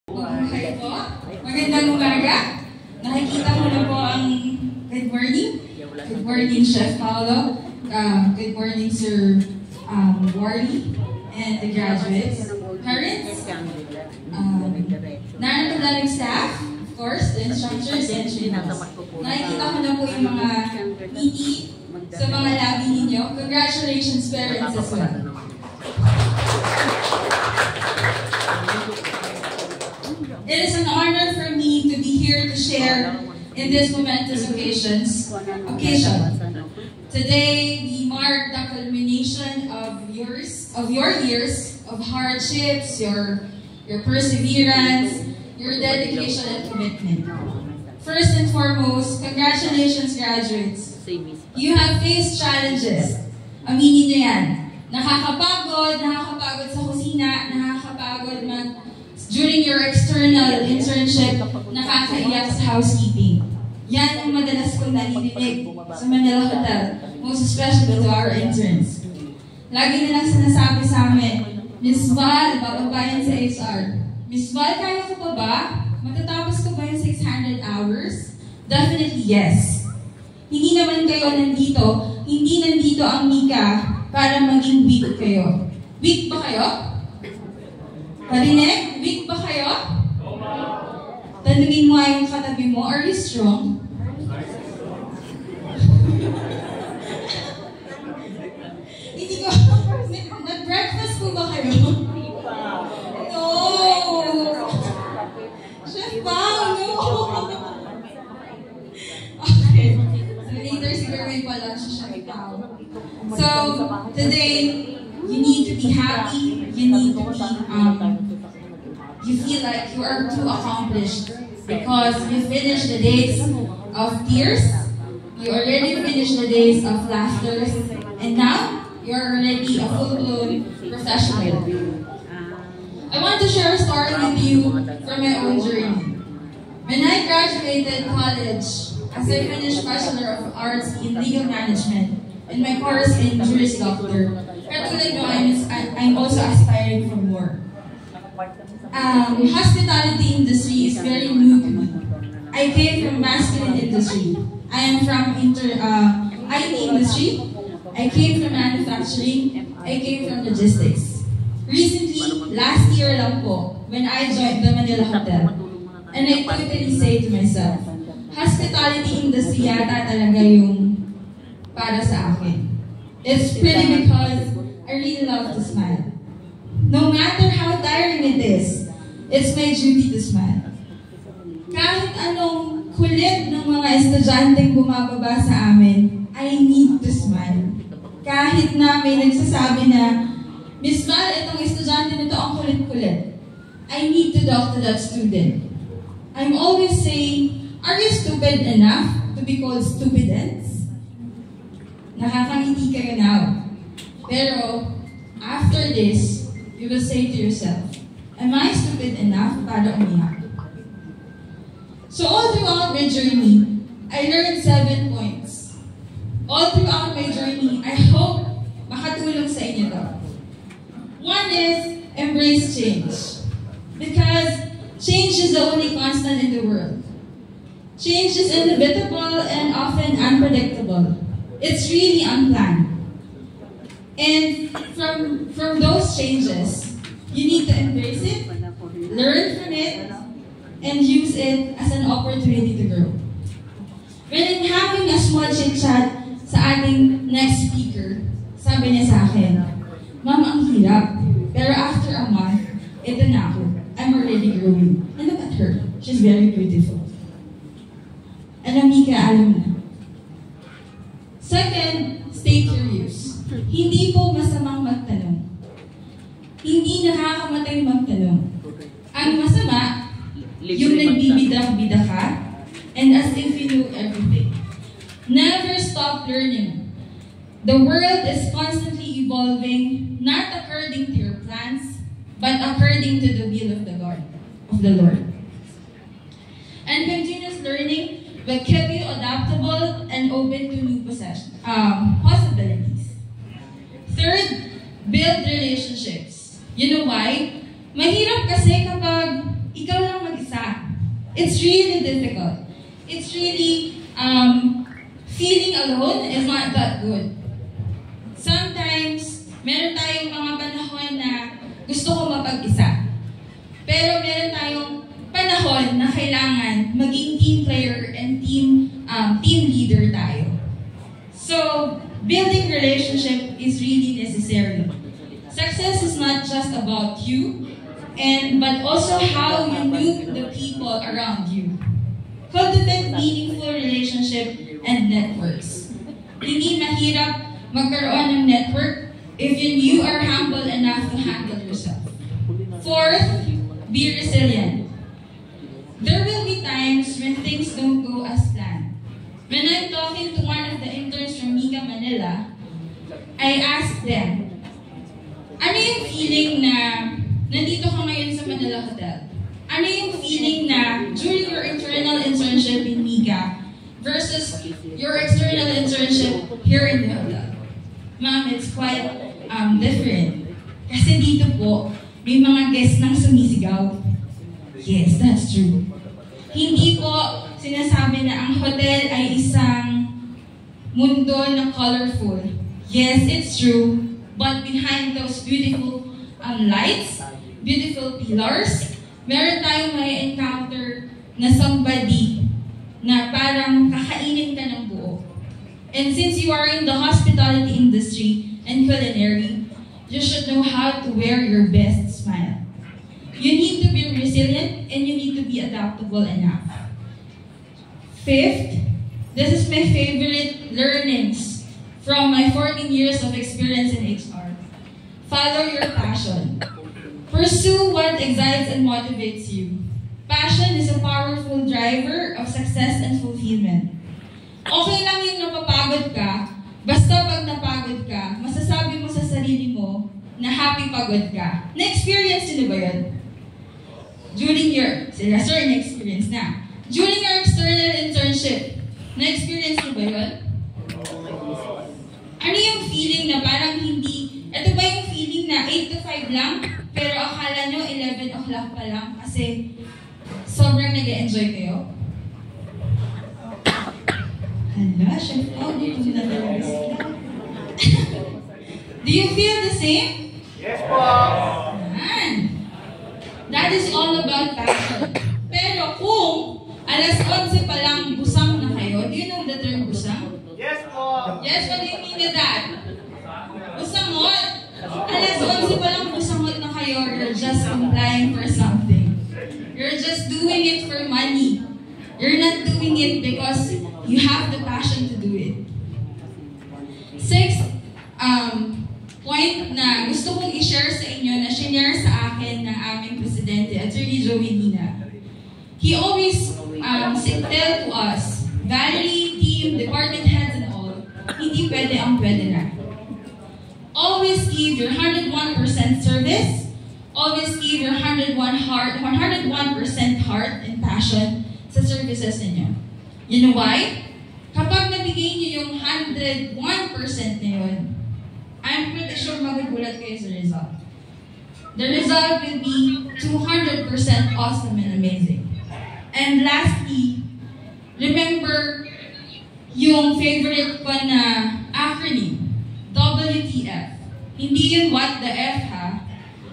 Okay po. Magandang umaga. Nakikita mo na po ang good morning. Good morning, Chef Paolo. Good morning, Sir Wardy and the graduates, parents, non-academic staff, of course, the instructors and students. Nakikita ko na po yung mga ngiti sa mga labi ninyo. Congratulations, parents, as well. It is an honor for me to be here to share in this momentous occasion. Today, we mark the culmination of your years of hardships, your perseverance, your dedication and commitment. First and foremost, congratulations, graduates. You have faced challenges. Aminin niyo yan. Nakakapagod sa kusina, nakakapagod during your external internship, nakakaiyak sa housekeeping. Yan ang madalas kong narinig sa Manila Hotel, most especially to our interns. Lagi nilang sinasabi sa amin, Miss Val, bababayan sa HR. Miss Val, kaya ko pa ba? Matatapos ko ba yung 600 hours? Definitely yes. Hindi naman kayo nandito, hindi nandito ang Mika para maging weak kayo. Weak ba kayo? Parinig? Weak ba kayo? Tanungin mo yung katabi mo, are you strong? Hindi ko, nag-breakfast po ba kayo? No! Chef Pao, no! Okay. So later siguro may pa-lunch si Chef Pao. So, today, you need to be happy, you need to be, you feel like you are too accomplished because you finished the days of tears, you already finished the days of laughter, and now you're already a full-blown professional. I want to share a story with you from my own journey. When I graduated college, as I finished Bachelor of Arts in Legal Management and my course in Juris Doctor, I'm also aspiring for more. Hospitality industry is very new to me. I came from masculine industry. I am from IT industry. I came from manufacturing. I came from logistics. Recently, last year lang po, when I joined the Manila Hotel, and I totally say to myself, hospitality industry yata talaga yung para sa akin. It's pretty because I really love to smile. No matter how tiring it is, it's my duty to smile. Kahit anong kulit ng mga estudyanteng bumababa sa amin, I need to smile. Kahit na may nagsasabi na, Miss Val, itong estudyante nito ang kulit-kulit. I need to talk to that student. I'm always saying, are you stupid enough to be called students? Nakakangiti kayo now. Pero, after this, you will say to yourself, am I stupid enough para umiyak? So all throughout my journey, I learned 7 points. All throughout my journey, I hope makatulong sa inyo to. One is, embrace change. Because change is the only constant in the world. Change is inevitable and often unpredictable. It's really unplanned. And from those changes, you need to embrace it, learn from it, and use it as an opportunity to grow. When having a small chit-chat sa ating next speaker, sabi niya sa akin, Ma'am, ang hirap. Pero after a month, ito na ako. I'm already growing. And look at her. She's very beautiful. Alam Mika, alam mo na. Second, stay curious. Hindi po masamang magtanong. Hindi nakakamatay magtanong. Ang masama, yung nagbibida-bida ka, and as if you know everything. Never stop learning. The world is constantly evolving, not according to your plans, but according to the will of the Lord. And continuous learning will keep you adaptable and open to new possibilities. Third, build relationships. You know why? Mahirap kasi kapag ikaw It's really difficult. It's really, feeling alone is not that good. Sometimes, meron tayong mga panahon na gusto ko mapag-isa. Pero meron tayong panahon na kailangan maging team player and team leader tayo. So, building relationship is really necessary. Success is not just about you, but also how you meet the people around you. Cultivate meaningful relationship and networks. Hindi mahirap magkaroon ng network if you are humble enough to handle yourself. Fourth, be resilient. There will be times when things don't go as planned. When I'm talking to one of the interns from Mega Manila, I asked them, ano yung feeling na nandito ka ngayon sa Manila Hotel? Ano yung feeling na during your internal internship in Mega versus your external internship here in the hotel? Ma'am, it's quite different. Kasi dito po, may mga guests nang sumisigaw. Yes, that's true. Hindi po sinasabi na ang hotel ay isang mundo na colorful. Yes, it's true. But behind those beautiful lights, beautiful pillars, meron tayong may encounter na somebody na parang kakainin ka ng buo. And since you are in the hospitality industry and culinary, you should know how to wear your best smile. You need to be resilient and you need to be adaptable enough. Fifth, this is my favorite learnings from my 14 years of experience in HR. Follow your passion. Pursue what excites and motivates you. Passion is a powerful driver of success and fulfillment. Okay lang yung napapagod ka, basta pag napagod ka, masasabi mo sa sarili mo na happy pagod ka. Na-experience nyo ba yun? During your, sir, na-experience na. During your external internship, na-experience nyo ba yun? Ano yung feeling na parang hindi, ito ba yung feeling na 8 to 5 lang, pero akala nyo 11 o'clock pa lang kasi sobrang nag-enjoy kayo? Hala, chef, dito na-nervous ka. Do you feel the same? Yes, po! That is all about passion. Pero kung alas 11 pa lang busang na kayo, do you know the term busang? Yes, po! Yes, what do you mean by that? Busangot! Alas 11 pa lang busangot na kayo, you're just applying for something. You're just doing it for money. You're not doing it because you have the passion to do it. Sixth, point na gusto kong i-share sa inyo na sinare sa akin ng aming presidente, Attorney Joey Dina. He always tell to us, Valerie, team, department heads and all, hindi pwede ang pwede na. Always give your 101% service. Always give your 101% heart and passion sa services ninyo. You know why? Kapag nabigay niyo yung 101% na yun, I'm pretty sure magugulat kayo sa result. The result will be 200% awesome and amazing. And lastly, remember yung favorite ko na acronym, WTF. Hindi yun what the F ha.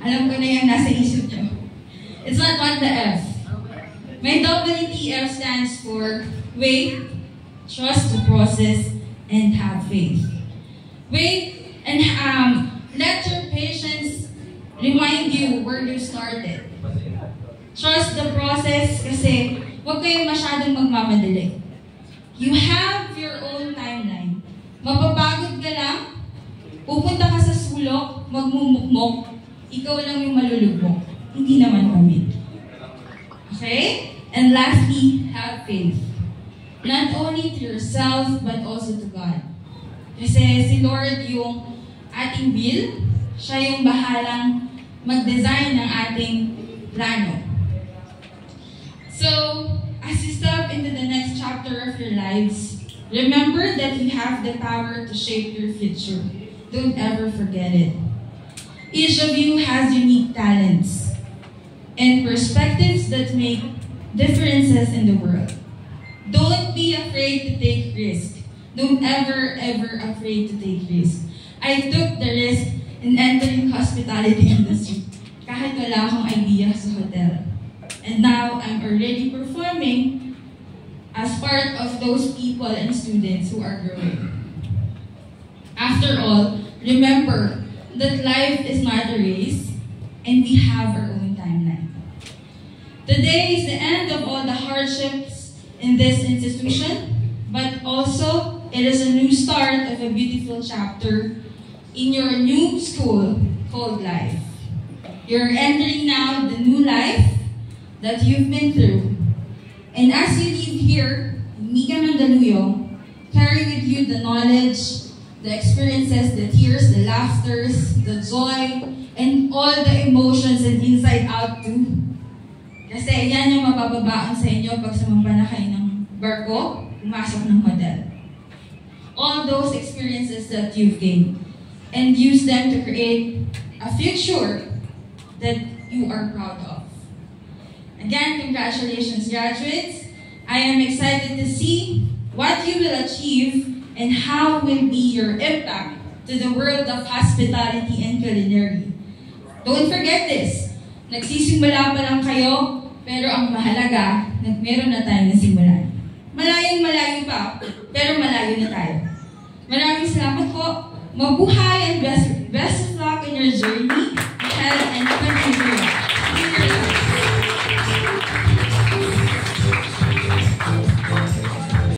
Alam ko na yung nasa isip nyo. It's not what the F. My WTF stands for wait, trust the process, and have faith. Wait and let your patience remind you where you started. Trust the process kasi huwag kayong masyadong magmamadali. You have your own timeline. Mapapagod ka lang, pupunta ka sa sulok, magmumukmok, ikaw lang yung malulugmok. Hindi naman kami. Okay? And lastly, have faith. Not only to yourself, but also to God. Kasi si Lord yung ating will, siya yung bahalang mag-design ng ating plano. So, as you step into the next chapter of your lives, remember that you have the power to shape your future. Don't ever forget it. Each of you has unique talents and perspectives that make differences in the world. Don't be afraid to take risks. Don't ever afraid to take risks. I took the risk in entering hospitality industry kahit wala akong idea sa hotel. And now I'm already performing as part of those people and students who are growing. After all, remember that life is not a race and we have our own timeline. Today is the end of all the hardships in this institution, but also it is a new start of a beautiful chapter in your new school called life. You're entering now the new life that you've been through. And as you leave here, Mika Mandaluyong, carry with you the knowledge, the experiences, the tears, the laughters, the joy, and all the emotions and inside out too. Kasi yan yung mapapabaon sa inyo pag sumamba na kayo ng barko, pumasok ng hotel. All those experiences that you've gained, and use them to create a future that you are proud of. Again, congratulations, graduates. I am excited to see what you will achieve and how will be your impact to the world of hospitality and culinary. Don't forget this. Nagsisimula pa lang kayo, pero ang mahalaga, meron na tayong nasimulan. Malayong-malayo pa, pero malayo na tayo. Maraming salamat po. Mabuhay and best of luck in your journey ahead and continue.